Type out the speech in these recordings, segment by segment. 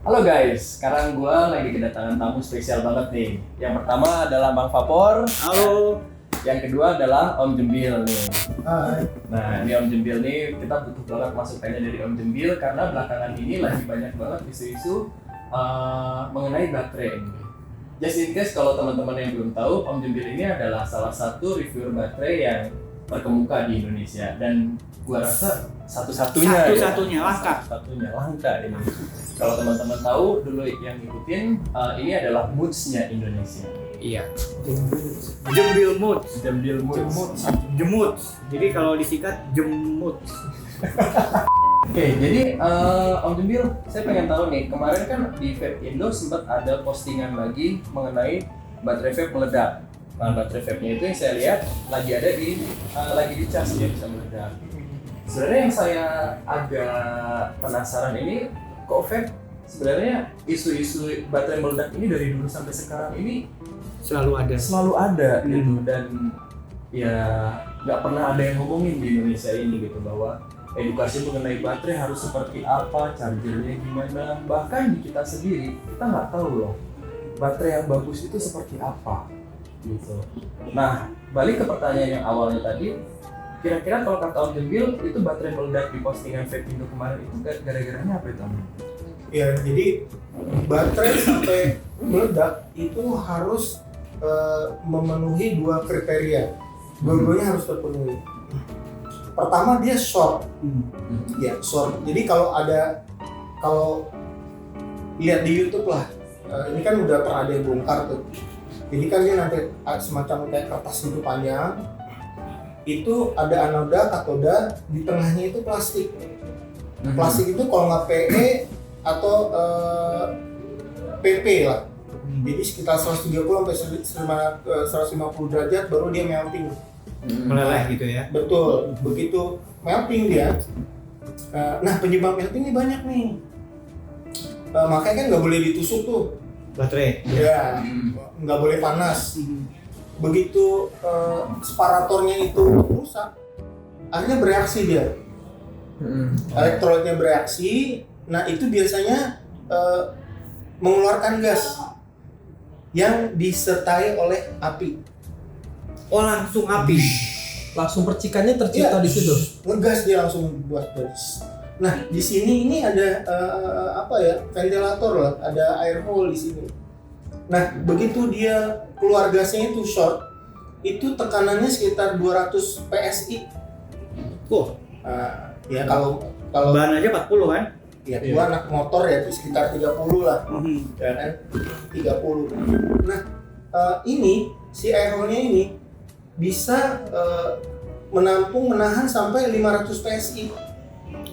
Halo guys, sekarang gue lagi kedatangan tamu spesial banget nih. Yang pertama adalah Bang Vapor. Halo. Yang kedua adalah Om Jembil nih. Hai. Nah, ini Om Jembil nih, kita butuh banget masukannya dari Om Jembil karena belakangan ini lagi banyak banget isu-isu mengenai baterai ini. Just in case kalau teman-teman yang belum tahu, Om Jembil ini adalah salah satu reviewer baterai yang terkemuka di Indonesia dan gua rasa satu-satunya langka ini. Kalau teman-teman tahu dulu yang ngikutin, ini adalah moods-nya Indonesia. Iya. Jembil mood. Jemut. Jadi kalau disingkat jemut. Oke, jadi Om Jembil, saya pengen tahu nih, kemarin kan di Vape Indo sempat ada postingan lagi mengenai baterai vape meledak. Nah, baterai vape-nya itu yang saya lihat lagi ada lagi dicas, dia bisa meledak. Sebenarnya yang saya agak penasaran ini, kok vape sebenarnya isu-isu baterai meledak ini dari dulu sampai sekarang ini Selalu ada gitu, dan ya nggak pernah ada yang ngomongin di Indonesia ini gitu bahwa edukasi mengenai baterai harus seperti apa, chargernya gimana, bahkan di kita sendiri kita nggak tahu loh baterai yang bagus itu seperti apa gitu. Nah, balik ke pertanyaan yang awalnya tadi, kira-kira kalau kata Om Jembil itu baterai meledak di postingan Vape Indo kemarin itu gara-garanya apa itu Om? Ya, jadi baterai sampai meledak itu harus memenuhi dua kriteria. Dua-duanya harus terpenuhi. Pertama dia short. Ya, short. Jadi kalau lihat di YouTube lah, ini kan udah pernah ada yang bongkar tuh. Jadi kan dia nanti semacam kayak kertas itu panjang. Itu ada anoda, katoda, di tengahnya itu plastik. Plastik itu kalau nggak PE atau PP lah. Jadi sekitar 130 sampai 150 derajat baru dia melting. meleleh gitu ya. Betul, begitu melting dia. Nah, penyebab melting ini banyak nih. Makanya kan nggak boleh ditusuk tuh. Baterai. Ya, nggak boleh panas. Begitu separatornya itu rusak, akhirnya bereaksi dia. Elektrolitnya bereaksi. Nah, itu biasanya mengeluarkan gas yang disertai oleh api. Oh, langsung api. Langsung percikannya tercipta di situ. Ngegas dia langsung buat gas. Nah, di sini ini ada ventilator lah, ada air hole di sini. Nah, begitu dia keluar gasnya itu short, itu tekanannya sekitar 200 PSI. Ya kalau Bahan aja 40 kan? ya gua anak motor ya itu sekitar 30 lah. Ya kan? 30. Nah, ini si air hole-nya ini bisa menahan sampai 500 PSI.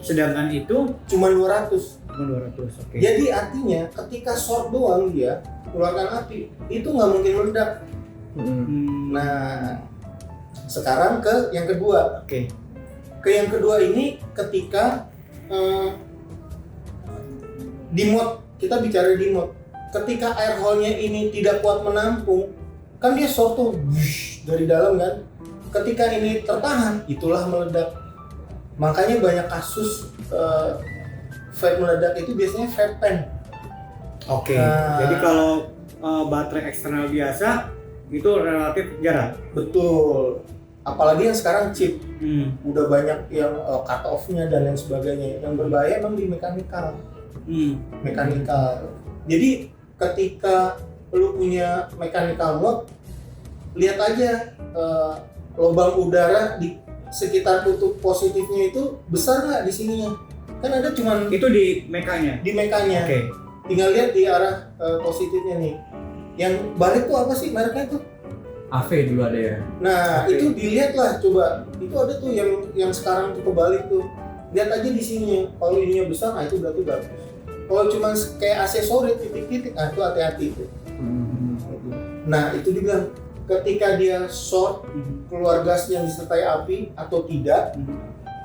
Sedangkan itu Cuma 200. 200. Oke. Jadi artinya ketika short doang dia keluarkan api, itu nggak mungkin meledak. Nah, sekarang ke yang kedua. Oke. Ke yang kedua ini ketika di mode, kita bicara di mode. Ketika air hole-nya ini tidak kuat menampung, kan dia short tuh dari dalam kan. Ketika ini tertahan, itulah meledak. Makanya banyak kasus vape meledak itu biasanya vape pen. Oke. Jadi kalau baterai eksternal biasa itu relatif jarang. Betul. Apalagi yang sekarang chip. Udah banyak yang cut off-nya dan lain sebagainya. Yang berbahaya emang di mekanikal. Jadi ketika lu punya mechanical mode, lihat aja lubang udara di sekitar kutub positifnya itu besar nggak di sininya. Kan ada cuman Itu di mekanya. di mekanya. Oke. Tinggal lihat di arah positifnya nih. Yang balik tuh apa sih mereknya tuh? AV dulu ada ya. Nah, Oke. itu dilihat lah coba. Itu ada tuh yang sekarang tuh kebalik tuh. Lihat aja di sini. Kalau ininya besar, nah itu berarti bagus. Kalau cuma kayak aksesoris titik-titik, nah itu hati-hati itu. Nah, itu dibilang ketika dia short, keluar gas yang disertai api atau tidak.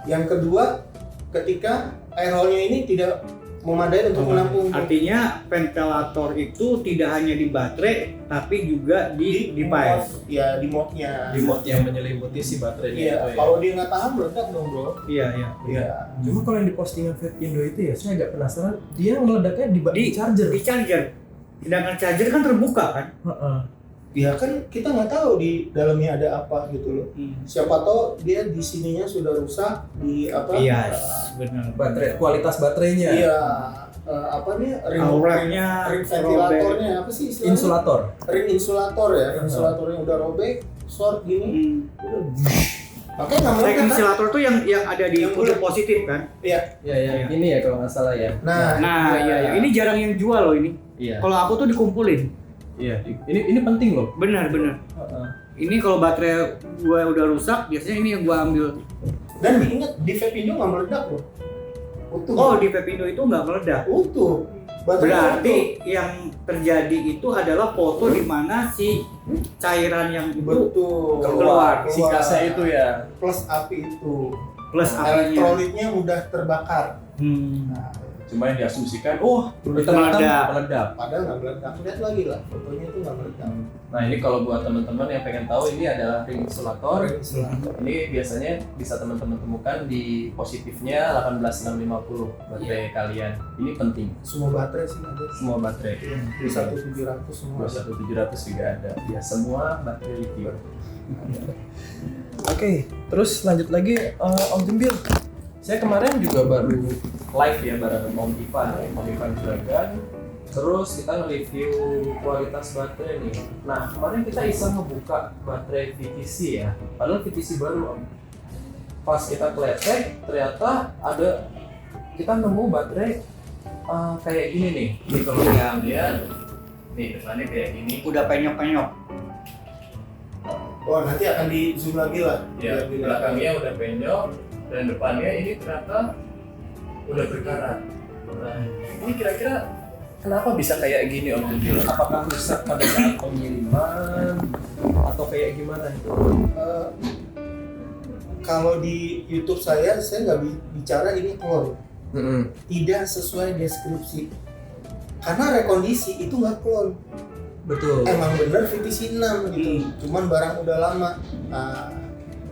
Yang kedua, ketika air hole-nya ini tidak memadai untuk menampung. Artinya ventilator itu tidak hanya di baterai tapi juga di device. Ya di modnya. Di mode yang menyelimuti si baterainya Iya, itu ya. kalau dia nggak tahan meledak dong bro. Iya, iya. Iya. Cuma kalau yang di postingan Vapindo itu ya, saya agak penasaran. Dia meledaknya di charger. Di charger. Sedangkan charger kan terbuka kan? Heeh. Ya kan kita nggak tahu di dalamnya ada apa gitu loh. Siapa tahu dia di sininya sudah rusak di apa? Iya, benar. Baterai, kualitas baterainya. Iya. Apa nih? Auranya, ring ventilatornya apa sih istilahnya? Insulator. Ring insulator ya. Insulatornya udah robek, short gini. Udah. Makanya nggak Ring meledak kan? insulator tuh yang ada di Yang kutub bulat. positif kan? Iya. Ya, ini ya kalau nggak salah ya. Nah, iya. Ini jarang yang jual loh ini. Iya. Kalau aku tuh dikumpulin. Iya. Ini penting loh. Benar. Heeh. Ini kalau baterai gua udah rusak, biasanya ini yang gua ambil. Dan diingat di Vapindo nggak meledak loh. Utuh. Oh, di Vapindo itu nggak meledak. Utuh. Baterai Berarti utuh. yang terjadi itu adalah foto di mana si cairan yang itu Betul. keluar. Si gasnya itu ya. Plus api itu. plus apinya. Elektrolitnya mudah terbakar. Nah, Cuma yang diasumsikan, oh meledak. meledak. Padahal nggak meledak. Lihat lagi lah fotonya itu nggak meledak. Nah ini kalau buat teman-teman yang pengen tahu, ini adalah ring insulator. Ini biasanya bisa teman-teman temukan di positifnya 18650 baterai kalian. Ini penting. Semua baterai sih ada. Semua baterai. 21700 semua. 21700 juga ada. Ya semua baterai lithium. Oke, terus lanjut lagi Om Jembil. Saya kemarin juga baru Live ya bareng Om Ivan Juragan. Terus kita nge-review kualitas baterai nih. Nah kemarin kita iseng ngebuka baterai VTC ya. Padahal VTC baru Om. Pas kita kletek ternyata kita nemu baterai kayak gini nih. Ini kalau yang lihat, nih depannya kayak gini. udah penyok-penyok. Oh nanti akan di zoom lagi lah. Ya, Biar dilihat. belakangnya udah penyok dan depannya ini ternyata udah berkarat. Nah, ini kira-kira kenapa bisa kayak gini Om Jembil? Apakah rusak pada saat pengiriman atau kayak gimana itu? Kalau di YouTube saya nggak bicara ini clone. Tidak sesuai deskripsi. Karena rekondisi itu nggak clone. betul. Emang bener VTC 6 gitu. Cuman barang udah lama. Nah,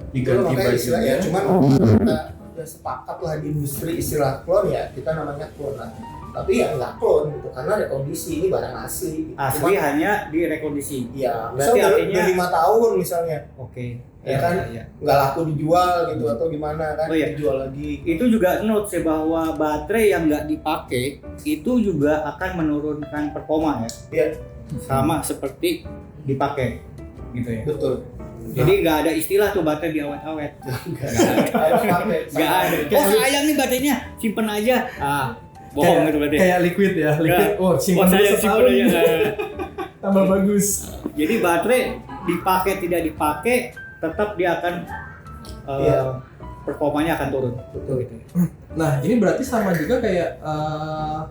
Diganti makanya istilahnya bajunya. cuman kita udah sepakat lah di industri istilah clone ya kita namanya clone lah. Tapi ya nggak clone gitu karena rekondisi ini barang asli. Asli hanya di rekondisi. Ya, Berarti misalnya artinya- udah 5 tahun misalnya Oke. Ya kan? nggak laku dijual gitu atau gimana kan Oh iya. dijual lagi. Itu juga note sih bahwa baterai yang nggak dipakai itu juga akan menurunkan performa ya. Iya. Sama seperti dipakai gitu ya. Betul. Jadi nggak ada istilah tuh baterai diawet-awet. Nggak ada. Oh sayang nih baterainya, simpen aja. Bohong itu berarti. Kayak liquid ya, liquid. Oh, simpan dulu saya setahun. simpen aja. Tambah bagus. Jadi baterai dipakai tidak dipakai tetap dia akan Iya. performanya akan turun. Betul. Gitu. Nah, ini berarti sama juga kayak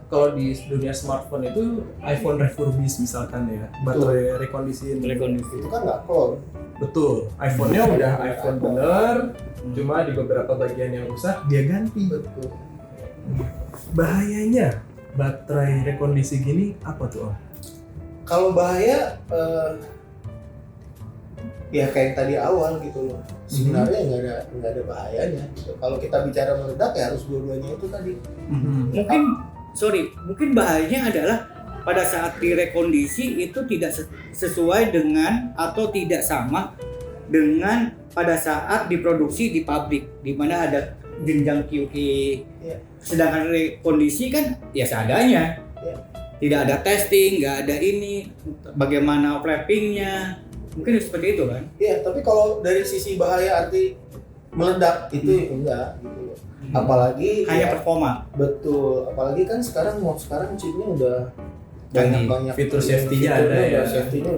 kalau di dunia smartphone itu iPhone refurbished misalkan ya, baterai rekondisiin. Itu kan nggak clone. Betul. iPhone-nya udah iPhone bener, cuma di beberapa bagian yang rusak dia ganti. Betul. Bahayanya baterai rekondisi gini apa tuh Om? Kalau bahaya ya kayak tadi awal gitu loh. Sebenarnya nggak ada bahayanya. Gitu. Kalau kita bicara meledak ya harus dua-duanya itu tadi. Mungkin bahayanya adalah pada saat direkondisi itu tidak sesuai dengan atau tidak sama dengan pada saat diproduksi di pabrik di mana ada jenjang QA. Iya. Sedangkan rekondisi kan ya seadanya. Iya. Tidak ada testing, nggak ada ini, bagaimana wrappingnya, mungkin seperti itu kan? Iya, tapi kalau dari sisi bahaya arti meledak itu enggak gitu loh. Apalagi Hanya ya, performa. betul. Apalagi kan sekarang chipnya udah Ganti. banyak Fitur safety-nya ada ya. Safety-nya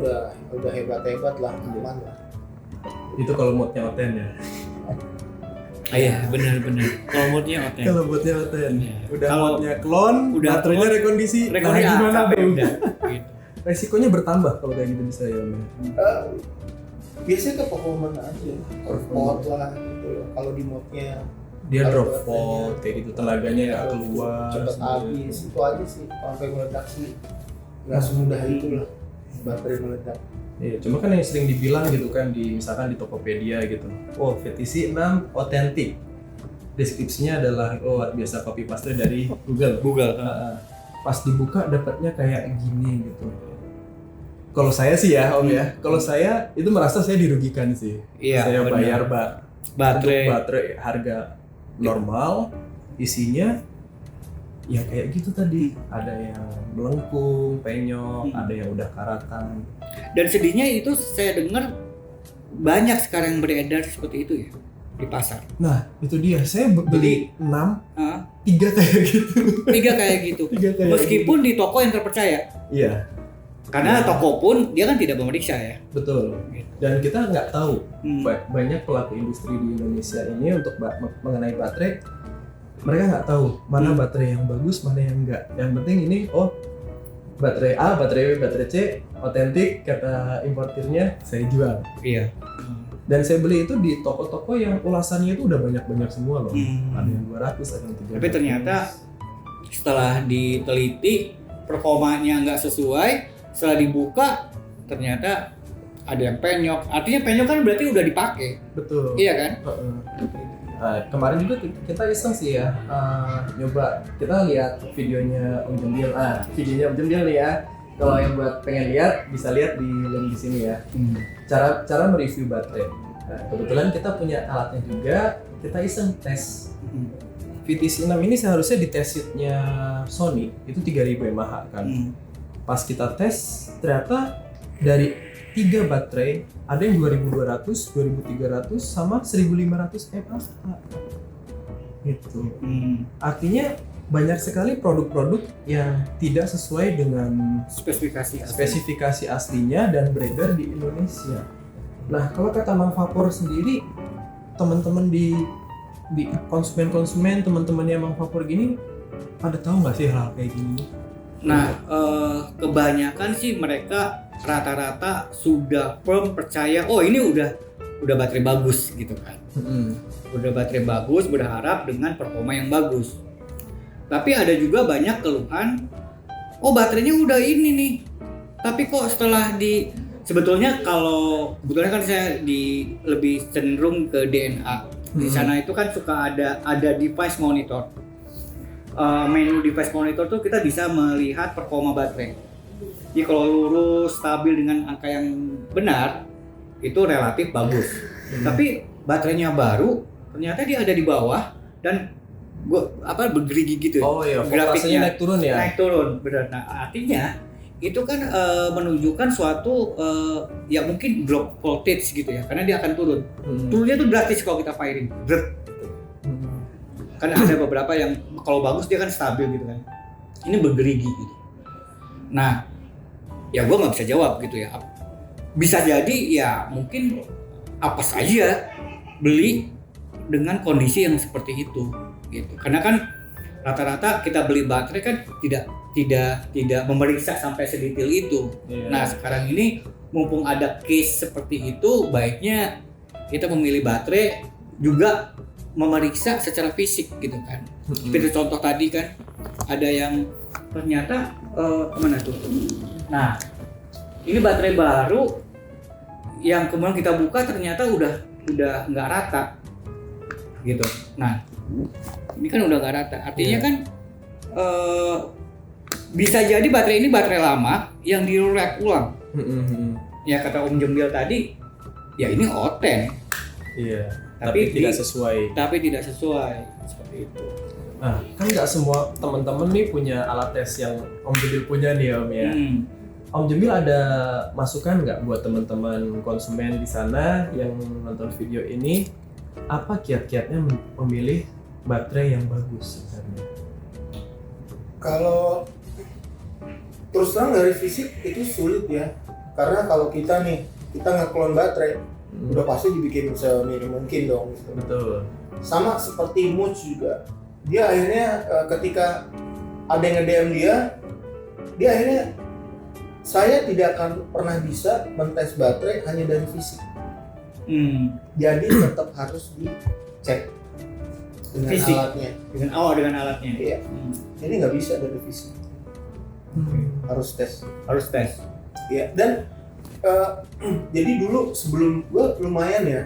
udah hebat-hebat lah, aman lah. Itu kalau mode-nya Oten ya. Iya, benar-benar. Kalau mode-nya oke. Kalau mode-nya Oten. Iya. Udah Kalau mode-nya clone, udah baterainya clone, rekondisi. Rekondisi Nah, gimana sampai tuh? udah. Gitu. Resikonya bertambah kalau kayak gitu bisa ya Om. Biasanya ke performance aja, performance lah gitu loh. Kalau di mode-nya dia Kalau drop baterainya volt kayak gitu, tenaganya nggak keluar cepet sendiri. habis, itu aja sih. Sampai meledak sih nggak semudah itu lah baterai meledak. Iya, cuma kan yang sering dibilang gitu kan di misalkan di Tokopedia gitu, oh VTC 6 otentik, deskripsinya adalah biasa copy paste dari Google. Pas dibuka dapatnya kayak gini gitu. Kalau saya sih ya Om ya, kalau saya itu merasa saya dirugikan sih. Iya, Saya benar. bayar Baterai. untuk baterai harga normal, isinya ya kayak gitu tadi, ada yang melengkung, penyok, ada yang udah karatan. Dan sedihnya itu saya dengar banyak sekarang yang beredar seperti itu ya di pasar. Nah itu dia, saya beli 6, Ah, 3 kayak gitu. 3 kayak gitu. Tiga kayak Meskipun di toko yang terpercaya. Iya, Karena toko pun dia kan tidak memeriksa ya. betul. Dan kita nggak tahu, Hmm. banyak pelaku industri di Indonesia ini untuk mengenai baterai, mereka nggak tahu mana baterai yang bagus, mana yang enggak. Yang penting ini, baterai A, baterai B, baterai C, otentik, kata importirnya, saya jual. Iya. Dan saya beli itu di toko-toko yang ulasannya itu udah banyak-banyak semua loh. Hmm. Ada yang 200, ada yang 300. Tapi ternyata setelah diteliti performanya nggak sesuai, setelah dibuka ternyata ada yang penyok. Artinya penyok kan berarti udah dipakai. Betul. Iya kan? Heeh. Nah, kemarin juga kita iseng sih ya, nyoba, kita lihat videonya Om Jembil. Videonya Om Jembil nih ya. Kalau yang buat pengen lihat bisa lihat di link di sini ya. Cara mereview baterai. Nah, kebetulan kita punya alatnya juga, kita iseng tes. VTC 6 ini seharusnya di test sheet-nya Sony itu 3000 mAh kan. Pas kita tes ternyata dari 3 baterai ada yang 2200, 2300 sama 1500 mAh. Gitu. Artinya banyak sekali produk-produk yang tidak sesuai dengan spesifikasi aslinya dan beredar di Indonesia. Nah, kalau kata Mang Vapor sendiri, teman-teman di konsumen-konsumen, teman-teman yang Mang Vapor gini, pada tahu nggak sih hal kayak gini? Nah, kebanyakan sih mereka rata-rata sudah firm percaya, ini udah baterai bagus gitu kan. Udah baterai bagus, berharap dengan performa yang bagus. Tapi ada juga banyak keluhan, baterainya udah ini nih. Tapi kok setelah sebetulnya kalau kebetulan kan saya lebih cenderung ke DNA. Di sana itu kan suka ada device monitor. Menu device monitor tuh kita bisa melihat performa baterai. Jadi kalau lurus, stabil dengan angka yang benar, itu relatif bagus. Tapi baterainya baru, ternyata dia ada di bawah dan bergerigi gitu. Grafiknya naik turun ya? Naik turun, benar. Nah, artinya itu kan menunjukkan suatu ya mungkin drop voltage gitu ya, karena dia akan turun. Turunnya tuh drastis kalau kita firing. Kan ada beberapa yang kalau bagus dia kan stabil gitu kan. Ini bergerigi gitu. Nah, ya gue nggak bisa jawab gitu ya. Bisa jadi ya mungkin apa saja beli dengan kondisi yang seperti itu gitu. Karena kan rata-rata kita beli baterai kan tidak memeriksa sampai sedetail itu. Nah, sekarang ini mumpung ada case seperti itu, baiknya kita memilih baterai juga memeriksa secara fisik gitu kan. Seperti contoh tadi kan ada yang ternyata mana tuh? Nah, ini baterai baru yang kemudian kita buka ternyata udah nggak rata gitu. Nah, ini kan udah nggak rata. Artinya kan bisa jadi baterai ini baterai lama yang direk ulang. Ya kata Om Jembil tadi, ya ini oten. Iya. Tapi tidak sesuai. Tapi tidak sesuai seperti itu. Nah, kan nggak semua teman-teman nih punya alat tes yang Om Jembil punya nih Om ya. Om Jembil ada masukan nggak buat teman-teman konsumen di sana yang nonton video ini? Apa kiat-kiatnya memilih baterai yang bagus sebenarnya? Kalau terus terang dari fisik itu sulit ya, karena kalau kita ngeklon baterai udah pasti dibikin seminim mungkin dong gitu. Betul. Sama seperti Muj juga, dia akhirnya ketika ada yang nge-DM dia akhirnya, saya tidak akan pernah bisa mentes baterai hanya dari fisik. Jadi tetap harus dicek dengan Fisik. alatnya. dengan alatnya. Iya. Jadi nggak bisa dari fisik, harus tes. Harus tes. Iya. Dan jadi dulu sebelum gue lumayan ya,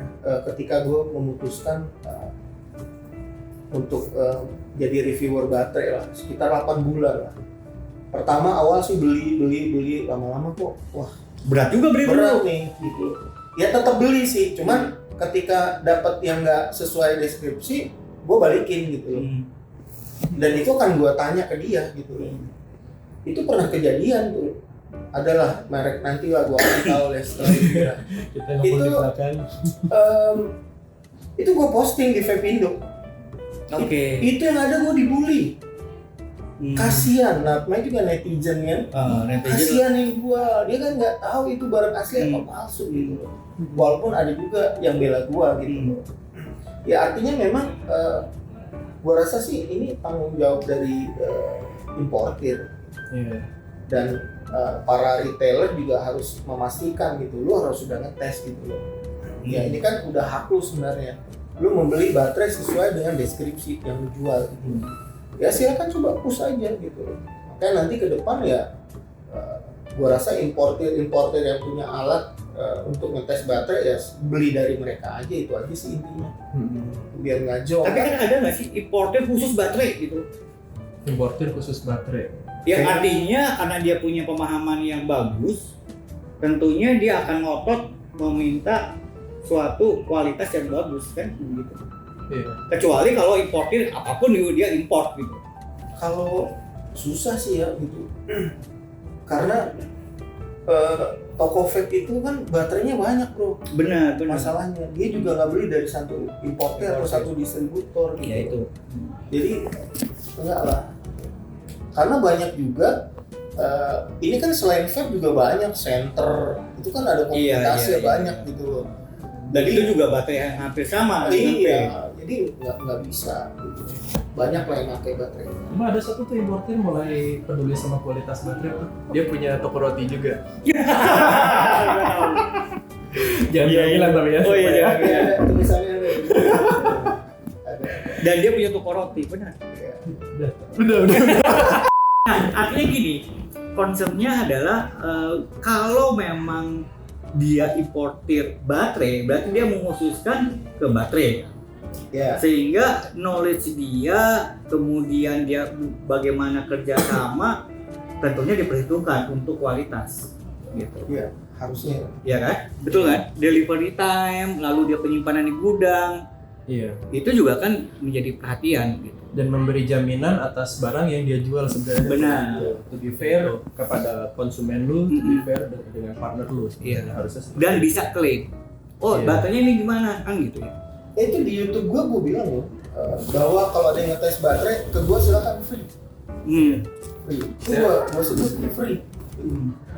ketika gue memutuskan untuk jadi reviewer baterai lah, sekitar 8 bulan lah. Pertama awal sih beli lama-lama kok wah Berat juga beli berat dulu. nih gitu. Ya tetap beli sih, cuman ketika dapat yang nggak sesuai deskripsi, gue balikin gitu loh. Dan itu kan gue tanya ke dia gitu loh. Itu pernah kejadian tuh. Adalah merek nanti lah gue kasih tahu deh setelah ini. Kita ngomong di Itu- belakang. Itu gue posting di Vapindo. Oke. Itu yang ada gue dibully. Hmm. Kasihan, namanya juga netizen kan. Netizen. Kasihan yang jual, dia kan nggak tahu itu barang asli apa palsu gitu loh. Walaupun ada juga yang bela gua gitu loh. Ya artinya memang gua rasa sih ini tanggung jawab dari importir Iya. dan para retailer juga harus memastikan gitu, lu harus sudah ngetes gitu loh. Ya ini kan udah hak lu sebenarnya. Lu membeli baterai sesuai dengan deskripsi yang lu jual gitu. Ya silakan coba push aja gitu loh. Makanya nanti ke depan ya gua rasa importir yang punya alat untuk ngetes baterai ya beli dari mereka aja, itu aja sih intinya. Biar nggak jauh. Tapi kan ada nggak sih importer khusus baterai gitu? Importir khusus baterai. Yang artinya karena dia punya pemahaman yang bagus, tentunya dia akan ngotot meminta suatu kualitas yang bagus kan gitu. Iya. Kecuali kalau importir apapun dia import gitu. Kalau susah sih ya gitu. Karena toko vape itu kan baterainya banyak bro. Benar. Masalahnya dia juga nggak beli dari satu importer atau satu distributor gitu. Iya itu. Jadi enggak lah. Karena banyak juga ini kan selain vape juga banyak center. Itu kan ada komunitasnya Iya. banyak gitu loh. Dan itu juga baterai yang hampir sama dengan vape. Iya, jadi nggak bisa gitu. Banyak lah yang pakai baterai. Cuma ada satu tuh importir mulai peduli sama kualitas baterai tuh. Dia punya toko roti juga. Jangan Iya, bilang tapi ya. Oh iya, supaya- Tapi ada tulisannya ada. Ada. Dan dia punya toko roti, benar. Iya. Udah. Artinya gini, konsepnya adalah kalau memang dia importir baterai, berarti dia mengkhususkan ke baterai. Ya. Sehingga knowledge dia, kemudian dia bagaimana kerjasama, tentunya diperhitungkan untuk kualitas. Gitu. Iya, harusnya. Ya kan? Betul kan? Delivery time, lalu dia penyimpanan di gudang, Iya. itu juga kan menjadi perhatian gitu. Dan memberi jaminan atas barang yang dia jual sebenarnya. Benar. To be fair kepada konsumen lu, to be fair dengan partner lu. Iya. Harusnya seperti Dan itu. bisa klaim. Oh, Iya. baterainya ini gimana? Kan gitu ya. Itu di YouTube gua bilang loh bahwa kalau ada yang ngetes baterai ke gua silakan free. Free. Itu gua sebut free.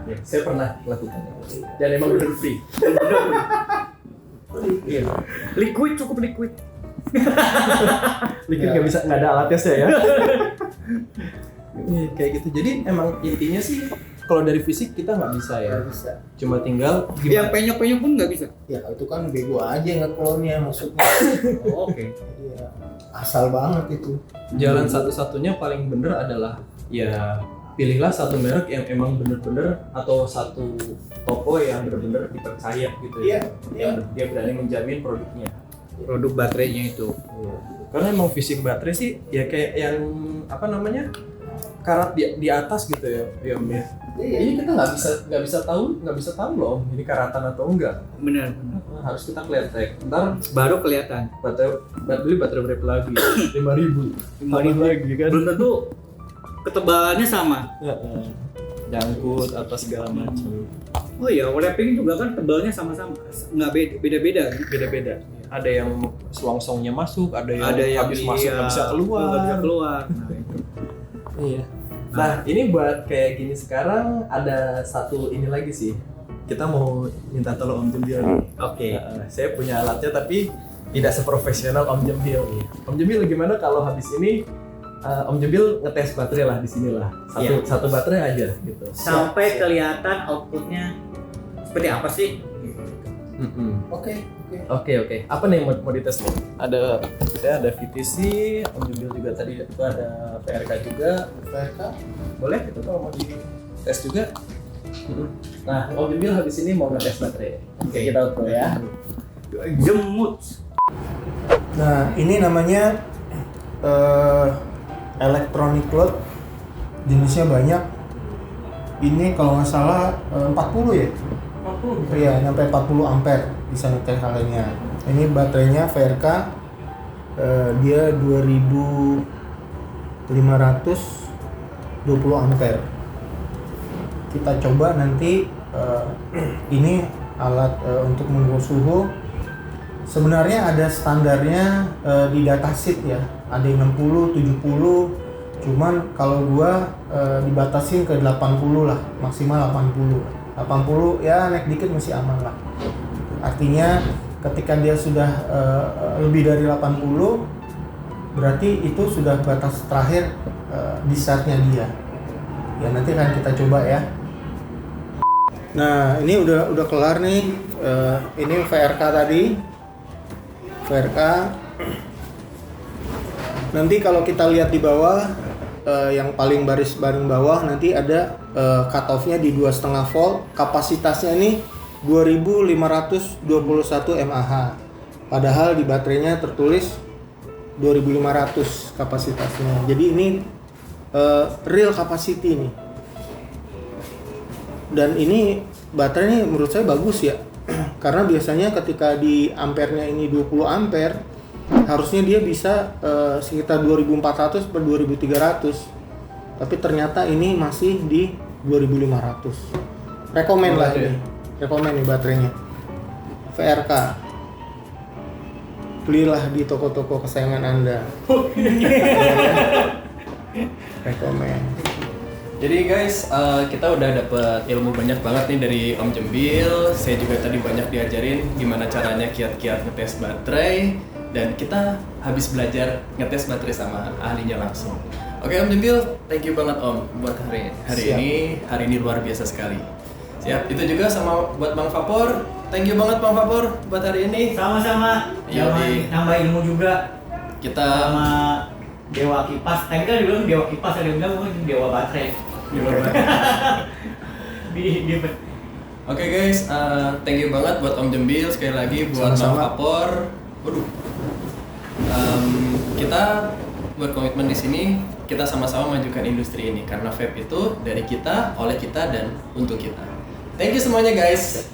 Ya, saya pernah lakukan. Dan emang bener free. Iya. Liquid cukup liquid. Liquid Ya. nggak bisa, nggak ada alatnya saya ya. Iya, kayak gitu. Jadi emang intinya sih kalau dari fisik kita nggak bisa ya. Nggak bisa. Cuma tinggal Yang penyok-penyok pun nggak bisa. Ya itu kan bego aja nge-clone-nya maksudnya. Oh, oke. Iya. Asal banget itu. jalan satu-satunya paling bener adalah ya pilihlah satu merek yang emang bener-bener atau satu toko yang bener-bener dipercaya gitu ya. Iya. Yang dia berani menjamin produknya. Produk baterainya itu. Karena emang fisik baterai sih ya kayak yang apa namanya karat di atas gitu ya Om ya. Iya. Jadi kita nggak bisa tahu loh ini karatan atau enggak. Benar. Harus kita kelihatan. Ntar Baru kelihatan. beli baterai berapa lagi? 5.000. 5.000 lagi kan? Belum tentu ketebalannya sama. Nyangkut atau segala macam. Oh iya, wrapping juga kan tebalnya sama-sama. Nggak beda-beda kan? Beda-beda. Ada yang selongsongnya masuk, ada yang habis masuk iya, nggak bisa keluar. nggak bisa keluar. Nah, itu. Iya. Nah, ini buat kayak gini sekarang ada satu ini lagi sih. Kita mau minta tolong Om Jembil. Oke. Saya punya alatnya tapi tidak seprofesional Om Jembil. Om Jembil gimana kalau habis ini Om Jembil ngetes baterai lah di sini lah. Satu baterai aja gitu. Sampai kelihatan outputnya seperti apa sih? Oke. Oke. Apa nih yang mau dites nih? Ada VTC, Om Jembil juga tadi itu ada VRK juga. VRK. Boleh itu kalau mau dites juga. Nah, Om Jembil habis ini mau ngetes baterai. Oke, kita utuh ya. Jemut. Nah, ini namanya electronic load. Jenisnya banyak. Ini kalau nggak salah 40 ya? 40? Iya, sampai 40 ampere bisa nyetel kalinya. Ini baterainya VRK, dia 2520 ampere. Kita coba nanti, ini alat untuk mengukur suhu. Sebenarnya ada standarnya di datasheet ya, ada yang 60, 70. Cuman kalau gua dibatasin ke 80 lah, maksimal 80. 80 ya naik dikit masih aman lah. Artinya ketika dia sudah lebih dari 80, berarti itu sudah batas terakhir di startnya dia. Ya nanti akan kita coba ya. Nah ini udah kelar nih. Ini VRK tadi. VRK. Nanti kalau kita lihat di bawah, yang paling baris bawah nanti ada cut off-nya di 2,5 volt. Kapasitasnya ini 2521 mAh. Padahal di baterainya tertulis 2500 kapasitasnya. Jadi ini real capacity nih. Dan ini baterainya menurut saya bagus ya. Karena biasanya ketika di ampernya ini 20 ampere, harusnya dia bisa sekitar 2400 per 2300. Tapi ternyata ini masih di 2500. Rekomen lah ini. Rekomen nih baterainya. VRK. Belilah di toko-toko kesayangan Anda. Rekomen. Jadi guys, kita udah dapet ilmu banyak banget nih dari Om Jembil. Saya juga tadi banyak diajarin gimana caranya kiat-kiat ngetes baterai. Dan kita habis belajar ngetes baterai sama ahlinya langsung. Oke Om Jembil, thank you banget Om buat hari ini. Hari ini luar biasa sekali. Siap, itu juga sama buat Bang Vapor. Thank you banget Bang Vapor buat hari ini. Sama-sama. Nambah ilmu juga. Kita Sama Dewa Kipas. Tadi kan dibilang Dewa Kipas, ada yang bilang mungkin Dewa Baterai. Oke guys, thank you banget buat Om Jembil, sekali lagi buat Bang Vapor. Waduh. Kita berkomitmen di sini, kita sama-sama majukan industri ini karena vape itu dari kita, oleh kita dan untuk kita. Thank you semuanya guys.